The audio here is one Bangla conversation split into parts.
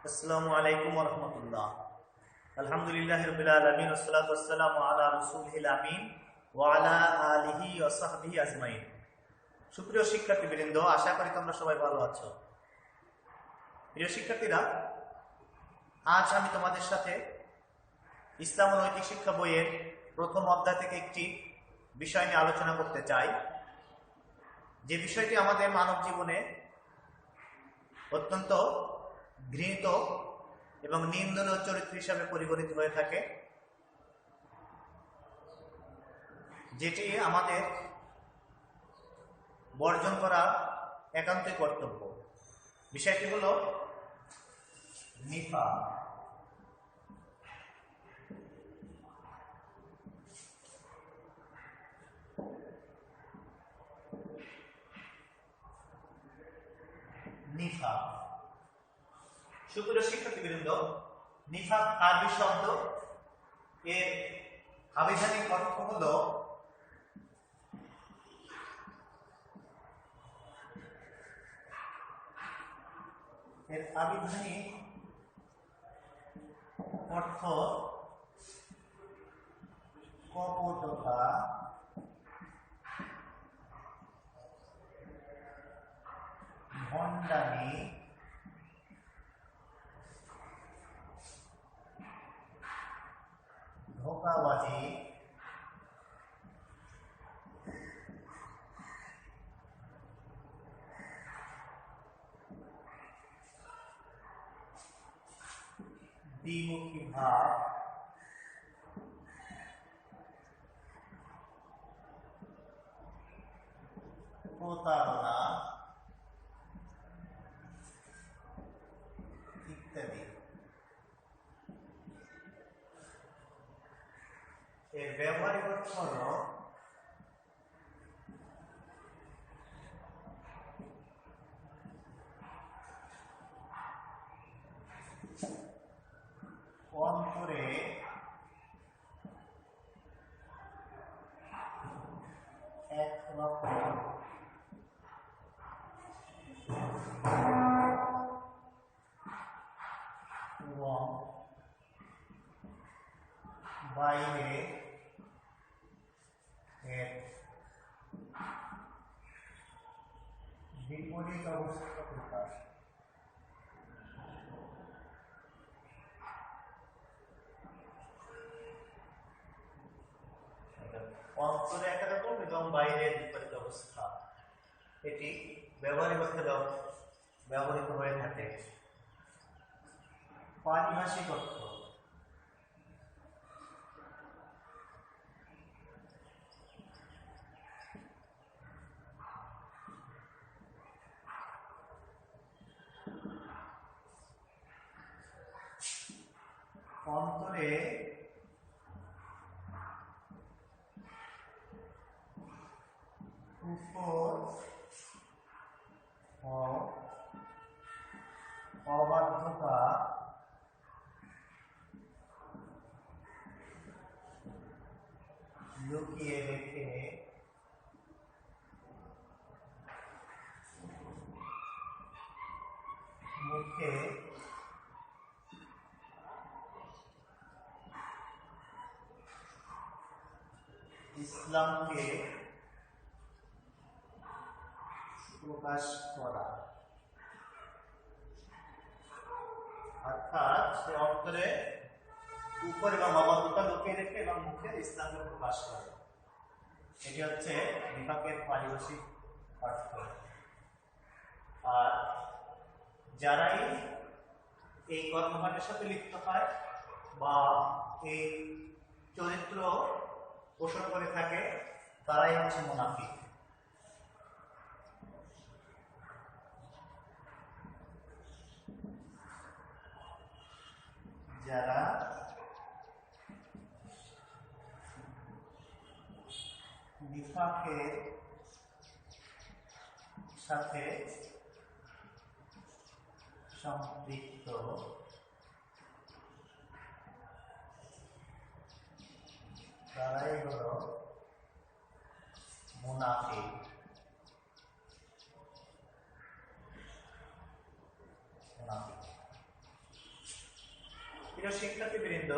আসসালামু আলাইকুম ওয়া রাহমাতুল্লাহ। আলহামদুলিল্লাহি রাব্বিল আলামিন ওয়াসসালাতু ওয়াসসালামু আলা রাসূলিল আমিন ওয়া আলা আলিহি ওয়া সাহবিহি আজমাইন। সুপ্রিয় শিক্ষার্থীবৃন্দ, আশা করি তোমরা সবাই ভালো আছো। প্রিয় শিক্ষার্থীরা, আজ আমি তোমাদের সাথে ইসলাম ও নৈতিক শিক্ষা বইয়ের প্রথম অধ্যায় থেকে একটি বিষয় নিয়ে আলোচনা করতে চাই, যে বিষয়টি আমাদের মানব জীবনে অত্যন্ত ঘৃণিত এবং নিন্দনীয় চরিত্র হিসাবে পরিগণিত হয়ে থাকে, যেটি আমাদের বর্জন করা একান্তই কর্তব্য। বিষয়টি হলো নিফাক। নিফাক, সুপ্রিয় শিক্ষার্থীবৃন্দ, নিফাক আরবি শব্দ, এর আবিধানিক অর্থ হলো কপটতা, ভণ্ডামি, ধোঁকাবাজি, দ্বিমুখী ভাব, প্রতারণা ইত্যাদি। এর ব্যবহারিক অর্থ হলো অন্তরে একরকম এবং বাইরে এর বিপরীত অবস্থা প্রকাশ। অন্তরে একরকম এবং বাইরের বিপরীত অবস্থা, এটি ব্যবহারিক অর্থে ব্যবহৃত হয়ে থাকে। পারিভাষিক অর্থ অন্তরে কুফর ও অবাধ্যতা লুকিয়ে রেখে মুখে ইসলামকে প্রকাশ করা, অর্থাৎ সে অন্তরে উপর এবং অবাধ্যতা লুকিয়ে রেখে এবং মুখে ইসলামকে প্রকাশ করে। এটি হচ্ছে নিফাকের পারিভাষিক অর্থ। আর যারাই এই কর্মকাণ্ডের সাথে লিপ্ত হয় বা এই চরিত্র পোষণ করে থাকে, তারাই হচ্ছে মুনাফিক। যারা নিফাকের সাথে সম্পৃক্ত, তারাই হলো মুনাফিক। মুনাফিক প্রিয় শিক্ষার্থীবৃন্দ,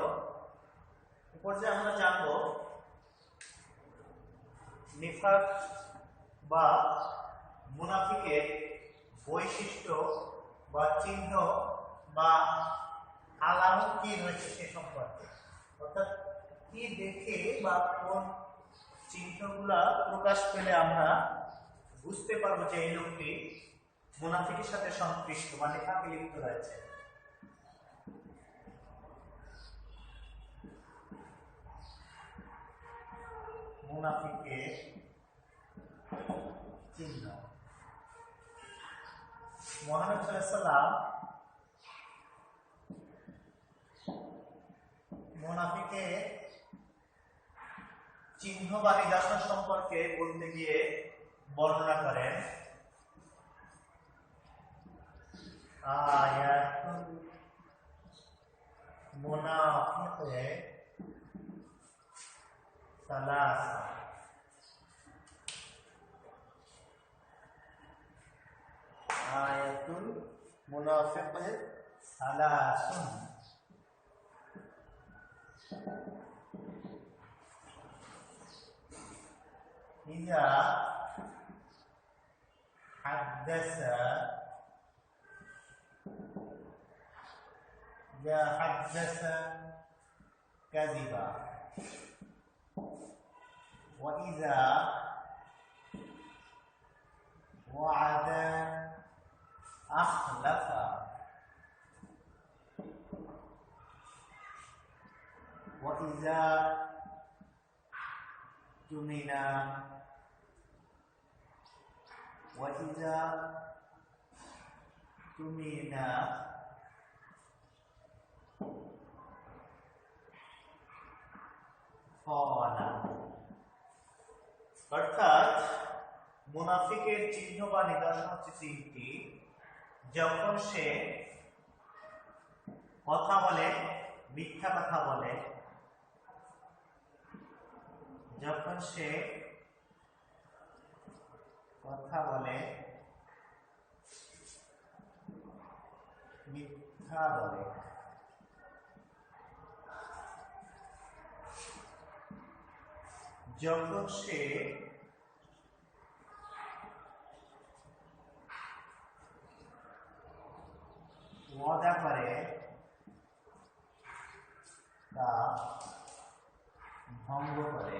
এ পর্যায়ে আমরা জানব নিফাক বা মুনাফিকের বৈশিষ্ট্য বা চিহ্ন বা আলামত কি রয়েছে সে সম্পর্কে। অর্থাৎ কি দেখে বা কোন চিহ্নগুলা প্রকাশ পেলে আমরা বুঝতে পারবো যে এই লোকটি মুনাফিকের সাথে সংশ্লিষ্ট বা নিফাকে লিপ্ত রয়েছে। মুনাফিকের চিহ্ন। মুহাম্মদ সাল্লাল্লাহু আলাইহি ওয়াসাল্লাম মুনাফিকের চিহ্ন বা নিদর্শন সম্পর্কে বলতে গিয়ে বর্ণনা করেন আয়াতুল মুনাফিকে সালাসা। আয়াতুল মুনাফিকে সালাসুন। ইযা হাদ্দাসা কাযিবা ওয়া ইযা ওয়া'আদা আখলাফা ওয়া ইযা তুমিনা ওয়া ইযা তুমিনা ফানা। অর্থাৎ মুনাফিকের চিহ্ন বা নিদর্শন হচ্ছে তিনটি। যখন সে কথা বলে মিথ্যা কথা বলে, যখন সে কথা বলে মিথ্যা বলে, যখন সে ওয়াদা করে তা ভঙ্গ করে,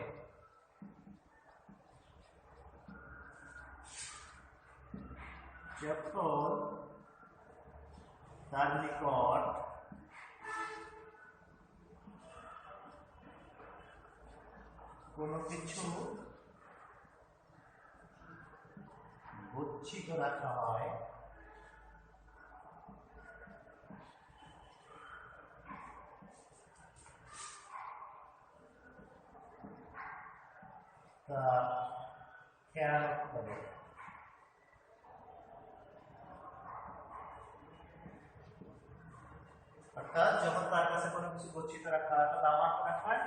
যখন তার নিকট কোনো কিছু গচ্ছিত রাখা হয়, তা খেয়ানত করে। অর্থাৎ যখন তার কাছে কোনো কিছু গচ্ছিত রাখা হয়, আমার রাখা হয়,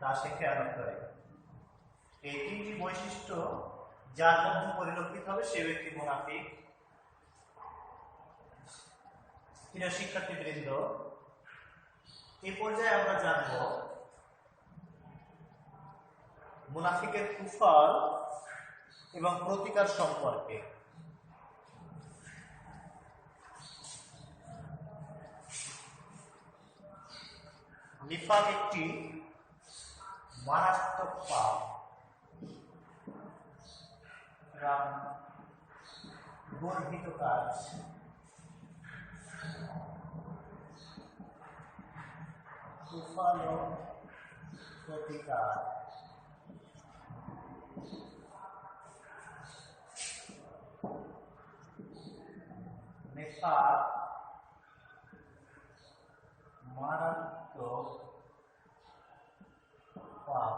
তা সে খেয়ানত করে। এই তিনটি বৈশিষ্ট্য যার মধ্যে পরিলক্ষিত হবে সে ব্যক্তি মুনাফিক। প্রিয় শিক্ষার্থীবৃন্দ, এই পর্যায়ে আমরা জানব মুনাফিকের কুফল এবং প্রতিকার সম্পর্কে। নিফাক একটি মারাত্মক পাপ, গর্হিত কাজ। কুফল ও প্রতিকার। নিফাক মারাত্মক পাপ,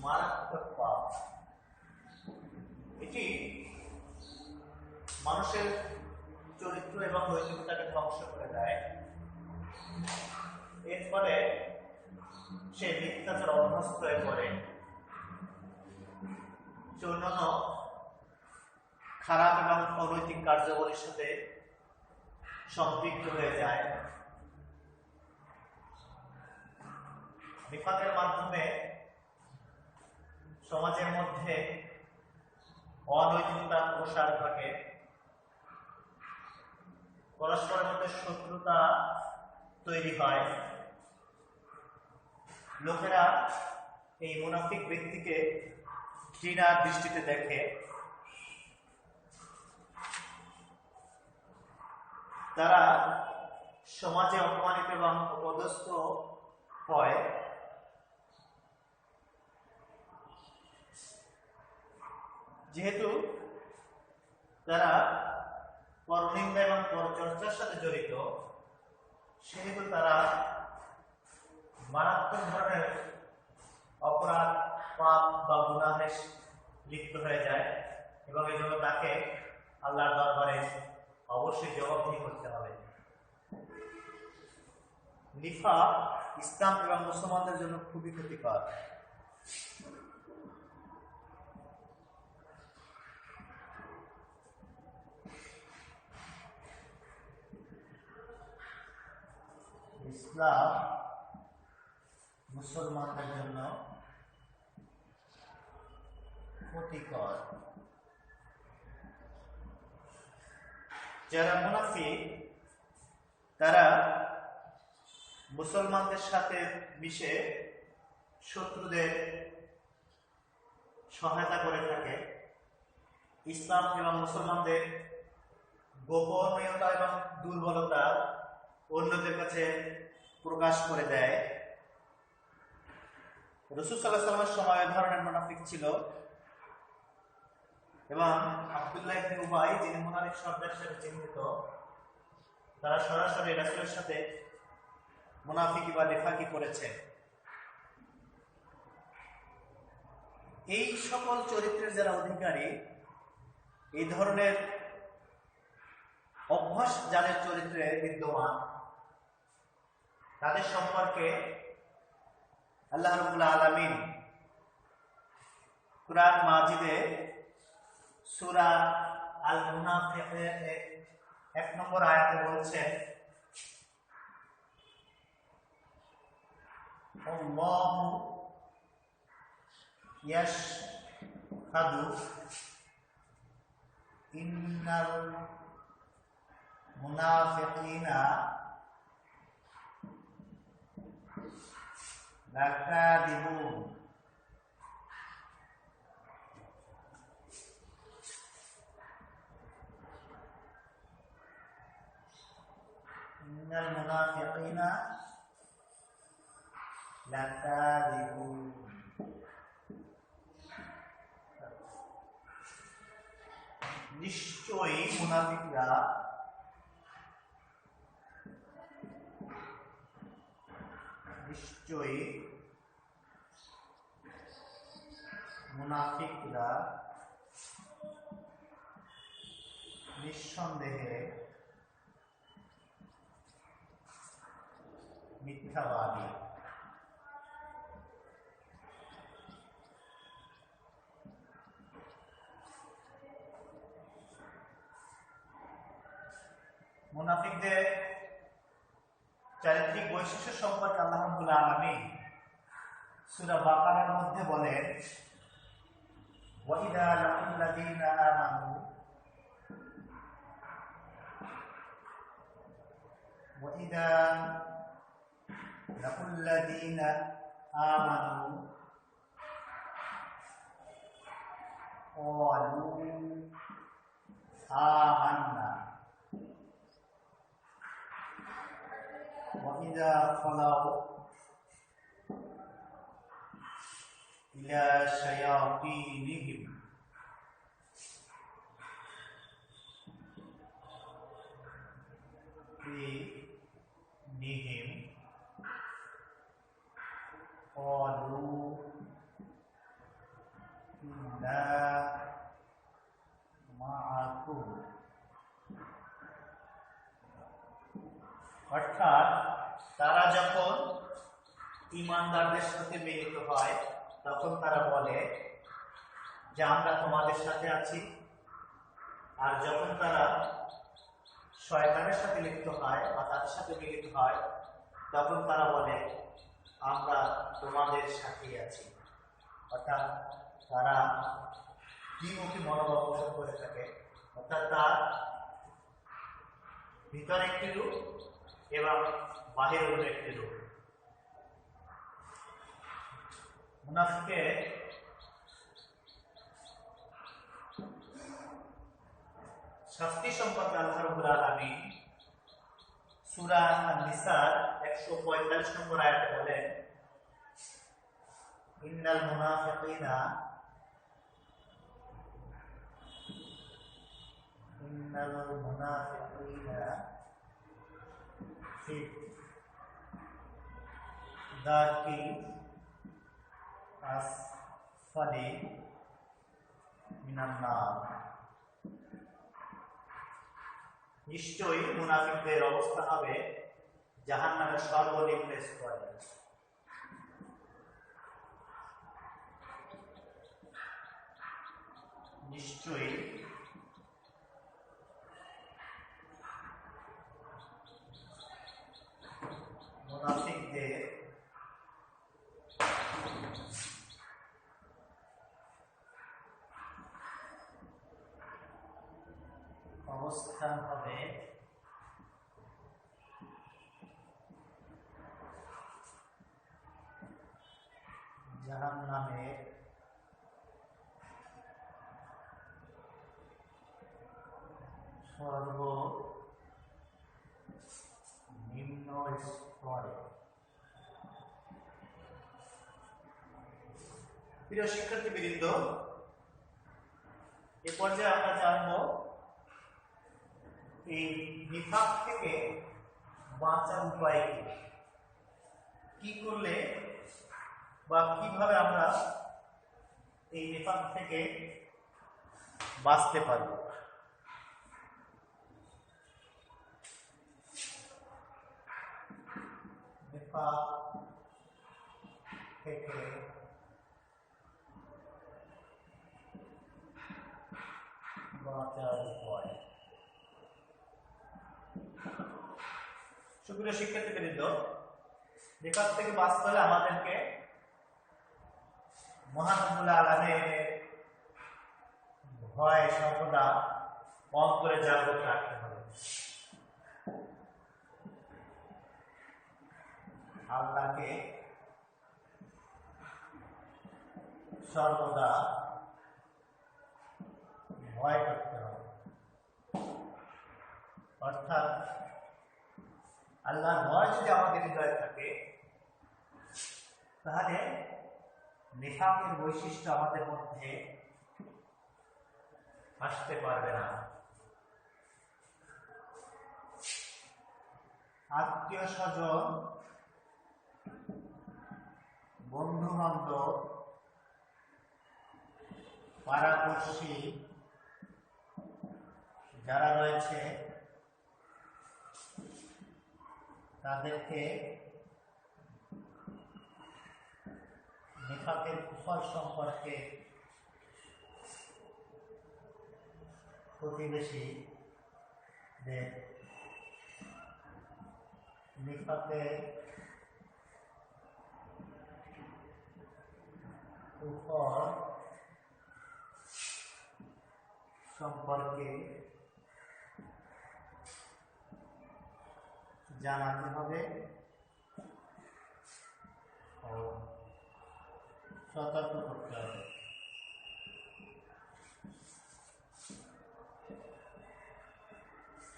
মারাত্মক পাপ। এটি মানুষের চরিত্র এবং নৈতিকতাকে ধ্বংস করে দেয়। এর ফলে সে মিথ্যাচার অভ্যস্ত হয়ে পড়ে, যৌন খারাপ এবং অনৈতিক কার্যাবলীর সাথে সম্পৃক্ত হয়ে যায়। নিফাকের মাধ্যমে সমাজের মধ্যে অনৈতিকতার প্রসার ঘটে, পরস্পরের মধ্যে শত্রুতা তৈরি হয়। লোকেরা এই মুনাফিক ব্যক্তিকে ঘৃণার দৃষ্টিতে দেখে। তারা সমাজে অপমানিত এবং অপদস্থ হয়। যেহেতু তারা পরনিন্দা এবং পরচর্চার সাথে জড়িত, সেহেতু তারা মারাত্মক ধরনের অপরাধ, পাপ বা গুনাহে লিপ্ত হয়ে যায় এবং এই জন্য তাকে আল্লাহর দরবারে অবশ্যই জবাবদিহি করতে হবে। নিফাক ইসলাম এবং মুসলমানদের জন্য খুবই ক্ষতিকর। ইসলাম মুসলমানদের জন্য ক্ষতিকর। যারা মুনাফিক তারা মুসলমানদের সাথে মিশে শত্রুদের সহায়তা করে থাকে। ইসলাম এবং মুসলমানদের গোপনীয়তা এবং দুর্বলতা অন্যদের কাছে প্রকাশ করে দেয়। রাসূল সাল্লাল্লাহু আলাইহি ওয়াসাল্লামের সময় এই ধরনের মুনাফিক ছিল এবং আব্দুল্লাহ ইবনে উবাই, যিনি মুনাফিক সর্দার হিসেবে চিহ্নিত, তারা সরাসরি রাসূলের সাথে মুনাফিকি বা নিফাকি করেছে। এই সকল চরিত্রের যারা অধিকারী, এই ধরনের অভ্যাস যাদের চরিত্রে বিদ্যমান, তাদের সম্পর্কে আল্লাহ রাব্বুল আলামিন কুরআন মাজিদে সূরা আল মুনাফিকের 1 নম্বর আয়াতে বলছেন, আল্লাহু ইয়াশহাদু ইন্নাল মুনাফিকিনা লাকাযিবুন। ইন্নাল মুনাফিকিনা লাকাযিবুন। নিশ্চয়ই মুনাফিকরা নিঃসন্দেহে মিথ্যাবাদী। মুনাফিকদের চারিত্রিক বৈশিষ্ট্য সম্পর্কে আল্লাহ রাব্বুল আলামিন সূরা বাকারার মধ্যে বলেন, ওয়াইদা লাকুল্লাযীনা আমানু وإذا لقوا الذين آمنوا قالوا آمنا وإذا خلوا إلى شياطينهم قالوا إنا معكم। অর্থাৎ তারা যখন ঈমানদারদের সাথে মিলিত হয় তখন তারা বলে যে আমরা তোমাদের সাথে আছি, আর যখন তারা শয়তানের সাথে লিপ্ত হয় বা তাদের সাথে মিলিত হয়, তখন তারা বলে আমরা তোমাদের সাথে আছি। অর্থাৎ তারা দ্বিমুখী মনোভাব পোষণ করে থাকে। অর্থাৎ তার ভিতরে একটি রূপ এবং বাহিরে অন্য একটি রূপ। মুনাফিকের শাস্তি সম্পর্কে আল্লাহ রাব্বুল আলামিন সূরা আন-নিসার 145 নম্বর আয়াতে বলেন, ইন্নাল মুনাফিকিনা ফি দারকি আসফালি মিনান নার। নিশ্চয়ই মুনাফিকদের অবস্থা হবে জাহান্নামের সর্বনিম্ন স্তরে। নিশ্চয়ই মুনাফিকদের অবস্থান হবে জাহান্নামের সর্বনিম্ন স্তরে। প্রিয় শিক্ষার্থীবৃন্দ, এ পর্যায়ে আমরা জানবো এই নিফাক থেকে বাঁচার উপায় কি করলে বা কিভাবে আমরা এই নিফাক থেকে বাঁচতে পারব। নিফাক থেকে বাঁচার উপায়। সুপ্রিয় শিক্ষার্থীবৃন্দ, নিফাক থেকে বাঁচতে হলে আমাদেরকে মহান রব্বুল আলামিনের ভয় সর্বদা অন্তরে জাগ্রত রাখতে হবে। আল্লাহকে সর্বদা ভয় করতে হবে। অর্থাৎ আল্লাহর ভয় যদি আমাদের হৃদয়ে থাকে, তাহলে নিফাকের বৈশিষ্ট্য আমাদের মধ্যে আসতে পারবে না। আত্মীয় স্বজন, বন্ধু বান্ধব, পাড়াপড়শি যারা রয়েছে, তাদেরকে নিফাকের কুফল সম্পর্কে প্রতিবেশীদের নিফাকের কুফল সম্পর্কে জানাতে হবে ও সতর্ক করতে হবে।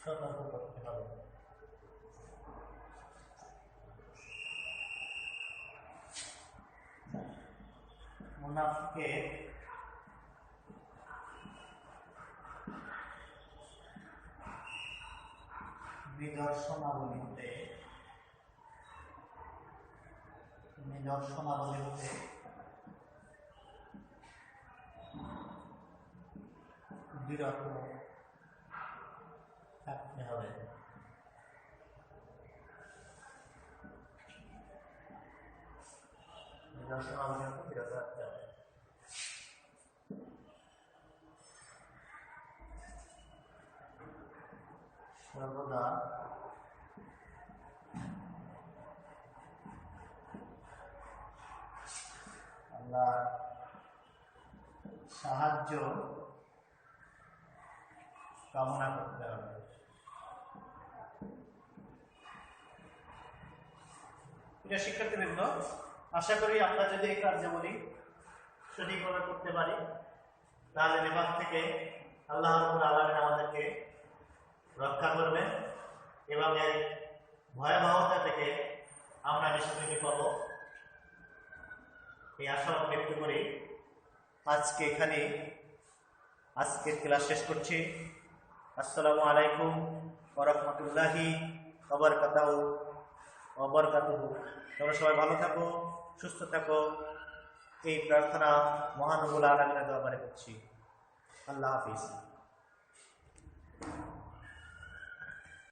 সতর্ক করতে হবে। মুনাফিকের নিদর্শনাবলী হতে বিরত থাকতে হবে। নিদর্শনাবলী হতে বিরত থাকতে হবে। সর্বদা আল্লাহ সাহায্য কামনা করতে হবে। প্রিয় শিক্ষার্থীবৃন্দ, আশা করি আমরা যদি এই কার্যাবলী সঠিকভাবে করতে পারি তাহলে বিপদ থেকে আল্লাহ রাব্বুল আলামিন আমাদেরকে রক্ষা করবেন এবং এই ভয়াবহতা থেকে আমরা নিষ্কৃতি পাব, এই আশা ব্যক্ত করি আজকের ক্লাস শেষ করছি। আসসালামু আলাইকুম ওয়া রাহমাতুল্লাহি ওয়া বারাকাতুহু। তোমরা সবাই ভালো থাকো, সুস্থ থাকো, এই প্রার্থনা মহান রব্বুল আলামিনের দরবারে করছি। আল্লাহ হাফিজ।